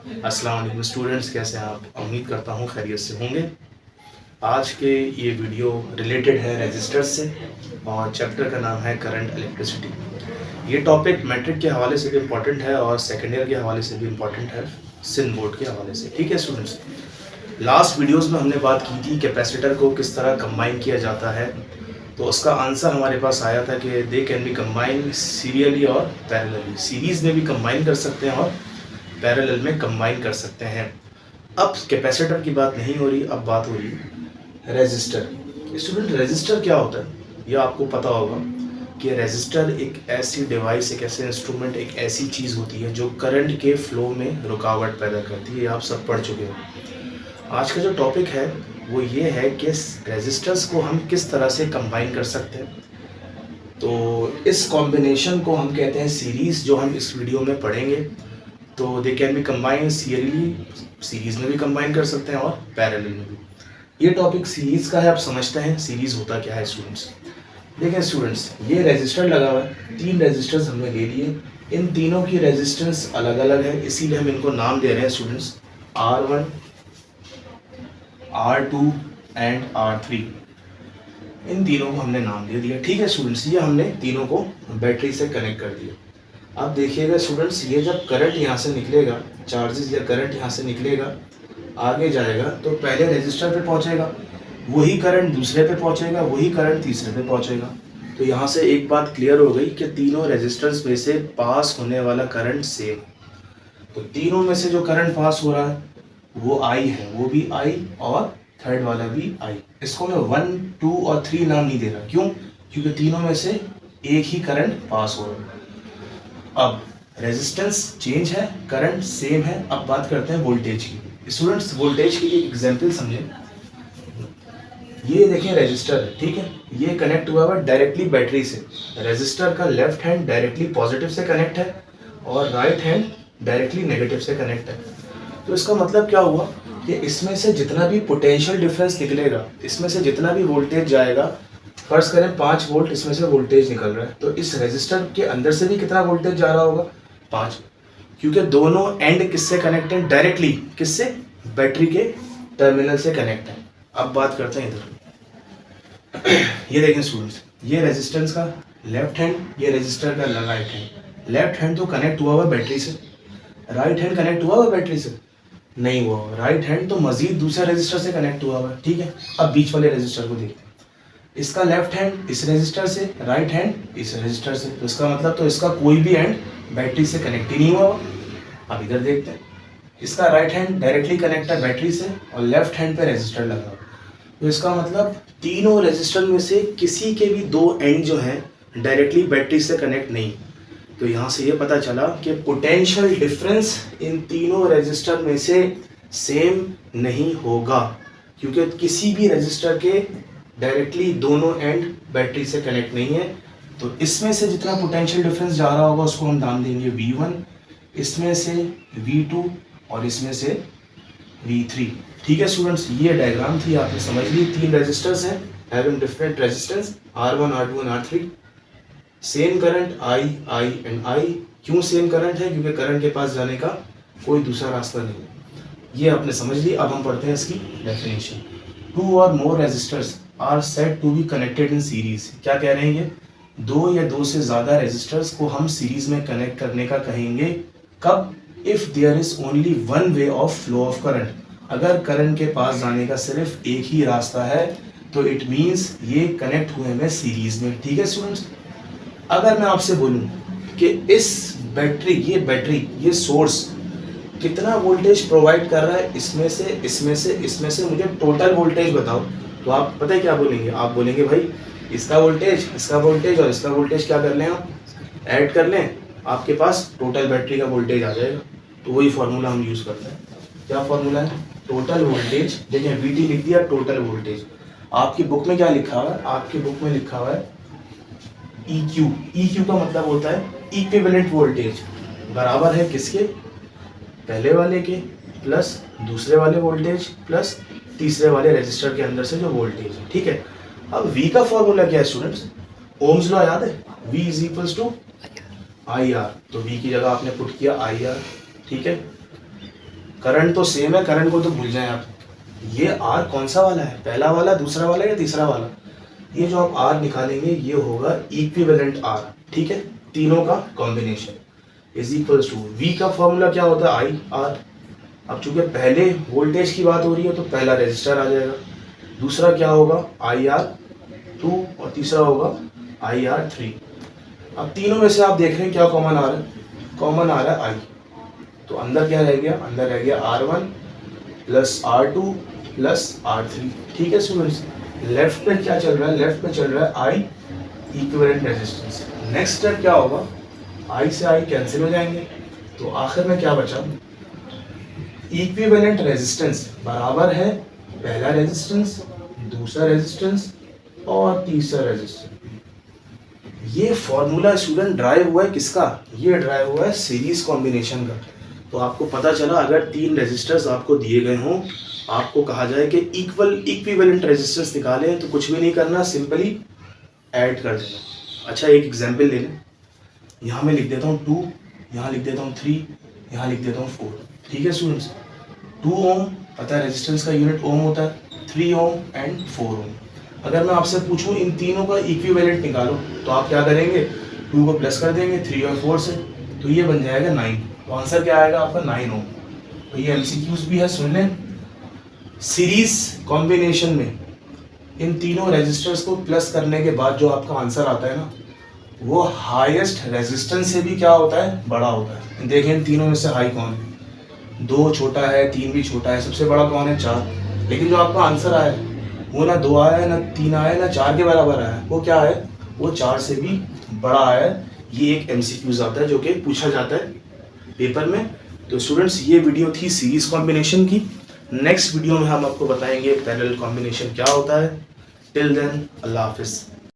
अस्सलाम वालेकुम स्टूडेंट्स, कैसे हैं आप? उम्मीद करता हूँ खैरियत से होंगे। आज के ये वीडियो रिलेटेड है रजिस्टर्स से और चैप्टर का नाम है करंट इलेक्ट्रिसिटी। ये टॉपिक मैट्रिक के हवाले से भी इम्पॉर्टेंट है और सेकेंड ईयर के हवाले से भी इम्पॉर्टेंट है, सिंध बोर्ड के हवाले से। ठीक है स्टूडेंट्स, लास्ट वीडियोस में हमने बात की थी कैपेसिटर को किस तरह कंबाइन किया जाता है, तो उसका आंसर हमारे पास आया था कि they can be combine serially और पैरेलली। सीरीज़ में भी कंबाइन कर सकते हैं और पैरेलल में कंबाइन कर सकते हैं। अब कैपेसिटर की बात नहीं हो रही, अब बात हो रही है रेजिस्टर। स्टूडेंट, रेजिस्टर क्या होता है ये आपको पता होगा कि रेजिस्टर एक ऐसी डिवाइस, एक ऐसे इंस्ट्रूमेंट, एक ऐसी चीज़ होती है जो करंट के फ्लो में रुकावट पैदा करती है। आप सब पढ़ चुके हो। आज का जो टॉपिक है वो ये है कि रेजिस्टर्स को हम किस तरह से कंबाइन कर सकते हैं। तो इस कॉम्बिनेशन को हम कहते हैं सीरीज़, जो हम इस वीडियो में पढ़ेंगे। तो they can be combine serially, series में भी कंबाइन कर सकते हैं और पैरेलल में भी। ये टॉपिक सीरीज़ का है, आप समझते हैं सीरीज़ होता क्या है स्टूडेंट्स। देखें स्टूडेंट्स, ये रेजिस्टर लगा हुआ है, 3 रेजिस्टर्स हमने ले लिए। इन तीनों की रेजिस्टेंस अलग अलग है, इसीलिए हम इनको नाम दे रहे हैं students R1, R2 and R3। इन तीनों को हमने नाम दे दिया। ठीक है स्टूडेंट्स, ये हमने तीनों को बैटरी से कनेक्ट कर दिया। अब देखिएगा स्टूडेंट्स, ये जब करंट यहाँ से निकलेगा, चार्जेस या करंट यहाँ से निकलेगा, आगे जाएगा तो पहले रेजिस्टर पे पहुँचेगा, वही करंट दूसरे पे पहुँचेगा, वही करंट तीसरे पे पहुँचेगा। तो यहाँ से एक बात क्लियर हो गई कि तीनों रेजिस्टर्स में से पास होने वाला करंट सेम। तो तीनों में से जो करंट पास हो रहा है वो आई है, वो भी आई और थर्ड वाला भी आई। इसको मैं 1, 2 और 3 नाम नहीं दे रहा। क्यों? क्योंकि तीनों में से एक ही करंट पास हो रहा है। अब रेजिस्टेंस चेंज है, करंट सेम है। अब बात करते हैं वोल्टेज की। स्टूडेंट्स, वोल्टेज की एक एग्जांपल समझें। ये देखें रजिस्टर है, ठीक है, ये कनेक्ट हुआ हुआ डायरेक्टली बैटरी से। रजिस्टर का लेफ्ट हैंड डायरेक्टली पॉजिटिव से कनेक्ट है और राइट हैंड डायरेक्टली नेगेटिव से कनेक्ट है। तो इसका मतलब क्या हुआ कि इसमें से जितना भी पोटेंशियल डिफरेंस निकलेगा, इसमें से जितना भी वोल्टेज जाएगा, फर्ज करें 5 वोल्ट इसमें से वोल्टेज निकल रहा है, तो इस रेजिस्टर के अंदर से भी कितना वोल्टेज जा रहा होगा? 5। क्योंकि दोनों एंड किससे कनेक्टेड? डायरेक्टली किससे? बैटरी के टर्मिनल से कनेक्ट है। अब बात करते हैं इधर। ये देखें स्टूडेंट्स, ये रेजिस्टेंस का लेफ्ट हैंड, ये रेजिस्टर का राइट हैंड। लेफ्ट हैंड तो कनेक्ट हुआ हुआ बैटरी से, राइट हैंड कनेक्ट हुआ हुआ बैटरी से नहीं हुआ। राइट हैंड तो मजीद दूसरे रेजिस्टर से कनेक्ट हुआ हुआ है। ठीक है, अब बीच वाले रेजिस्टर को देखते हैं। इसका लेफ्ट हैंड इस रेजिस्टर से, राइट हैंड इस रेजिस्टर से। तो इसका मतलब तो इसका कोई भी एंड बैटरी से कनेक्ट ही नहीं हुआ। अब इधर देखते हैं, इसका राइट हैंड डायरेक्टली कनेक्ट है बैटरी से और लेफ्ट हैंड पे रेजिस्टर लगा हुआ। तो इसका मतलब तीनों रेजिस्टर में से किसी के भी 2 एंड जो हैं डायरेक्टली बैटरी से कनेक्ट नहीं। तो यहाँ से ये पता चला कि पोटेंशियल डिफरेंस इन तीनों रेजिस्टर में से सेम नहीं होगा, क्योंकि किसी भी रेजिस्टर के डायरेक्टली दोनों एंड बैटरी से कनेक्ट नहीं है। तो इसमें से जितना पोटेंशियल डिफरेंस जा रहा होगा उसको हम नाम देंगे V1, इसमें से V2 और इसमें से V3। ठीक है स्टूडेंट्स, ये डायग्राम थी, आपने समझ ली। 3 रेजिस्टर्स हैं having different resistance R1, R2 and R3। Same current I and I। क्यों सेम करंट है? क्योंकि करंट के पास जाने का कोई दूसरा रास्ता नहीं है। ये आपने समझ ली। अब हम पढ़ते हैं इसकी डेफिनेशन। 2 और more resistors are said to be connected in series. क्या कह रहे हैं ये? 2 या 2 से ज़्यादा रेजिस्टर्स को हम सीरीज में कनेक्ट करने का कहेंगे। कब? If there is only one way of flow of current. अगर करंट के पास जाने का सिर्फ एक ही रास्ता है तो इट मीन्स ये कनेक्ट हुए हैं सीरीज में। ठीक है स्टूडेंट्स, अगर मैं आपसे बोलूं कि इस बैटरी, ये सोर्स कितना वोल्टेज प्रोवाइड कर रहा है, इसमें से इसमें से इसमें से मुझे टोटल वोल्टेज बताओ, तो आप पता है क्या बोलेंगे? आप बोलेंगे भाई इसका वोल्टेज, इसका वोल्टेज और इसका वोल्टेज क्या कर लें, आप ऐड कर लें, आपके पास टोटल बैटरी का वोल्टेज आ जाएगा। तो वही फॉर्मूला हम यूज़ करते हैं। क्या फॉर्मूला है? Total voltage. देखिए VT लिख दिया, टोटल वोल्टेज। आपकी बुक में क्या लिखा हुआ है? आपकी बुक में लिखा हुआ है EQ। EQ का मतलब होता है इक्विवेलेंट वोल्टेज, बराबर है किसके? पहले वाले के प्लस दूसरे वाले वोल्टेज प्लस तीसरे वाले रेजिस्टर के अंदर से जो वोल्टेज है। ठीक है, अब V का फॉर्मूला क्या है स्टूडेंट्स? ओम्स लॉ याद है? V is equals to IR। तो V की जगह आपने पुट किया IR। ठीक है, करंट तो सेम है, करंट को तो भूल जाएं आप। ये आर कौन सा वाला है, पहला वाला, दूसरा वाला या तीसरा वाला? ये जो आप आर निकालेंगे ये होगा इक्विवेलेंट आर, ठीक है, तीनों का combination is equals to V का फॉर्मूला क्या होता है, आई आर। अब चूंकि पहले वोल्टेज की बात हो रही है तो पहला रेजिस्टर आ जाएगा, दूसरा क्या होगा आई आर 2 और तीसरा होगा आई आर 3। अब तीनों में से आप देख रहे हैं क्या कॉमन आ रहा है, कॉमन आ रहा है आई। तो अंदर क्या रह गया, अंदर रह गया R1 plus R2 plus R3, ठीक है स्टूडेंट्स। लेफ्ट में क्या चल रहा है, लेफ्ट में चल रहा है आई इक्विवेलेंट रेजिस्टेंस। नेक्स्ट स्टेप क्या होगा, आई से आई कैंसिल हो जाएंगे, तो आखिर में क्या बचा, इक्विवेलेंट रेजिस्टेंस बराबर है पहला रेजिस्टेंस, दूसरा रेजिस्टेंस और तीसरा रेजिस्टेंस। ये फॉर्मूला स्टूडेंट ड्राइव हुआ है किसका, ये ड्राइव हुआ है सीरीज कॉम्बिनेशन का। तो आपको पता चला अगर 3 रेजिस्टर्स आपको दिए गए हों, आपको कहा जाए कि इक्विवेलेंट रेजिस्टेंस निकालें, तो कुछ भी नहीं करना, सिंपली ऐड कर देना। अच्छा एक एग्जांपल ले लें, यहाँ मैं लिख देता हूँ 2, यहाँ लिख देता हूँ 3, यहाँ लिख देता हूँ 4, ठीक है स्टूडेंट्स। 2 ओम पता है रेजिस्टेंस का यूनिट ओम होता है, 3 ओम एंड 4 ओम। अगर मैं आपसे पूछूं इन तीनों का इक्विवेलेंट निकालो तो आप क्या करेंगे, 2 को प्लस कर देंगे 3 और 4 से, तो ये बन जाएगा 9। तो आंसर क्या आएगा आपका 9 ओम। तो ये एमसीक्यूज भी है, सुन लें। सीरीज कॉम्बिनेशन में इन तीनों रेजिस्टर्स को प्लस करने के बाद जो आपका आंसर आता है ना, वो हाईएस्ट रेजिस्टेंस से भी क्या होता है, बड़ा होता है। देखें इन तीनों में से हाई कौन है, 2 छोटा है, 3 भी छोटा है, सबसे बड़ा कौन है, 4। लेकिन जो आपका आंसर आया है वो ना 2 आया है, ना 3 आया है, ना 4 के बराबर आया है, वो क्या है, वो 4 से भी बड़ा आया है। ये एक एमसीक्यूज आता है जो कि पूछा जाता है पेपर में। तो स्टूडेंट्स ये वीडियो थी सीरीज कॉम्बिनेशन की। नेक्स्ट वीडियो में हम आपको बताएंगे पैरेलल कॉम्बिनेशन क्या होता है। टिल देन अल्लाह हाफिज़।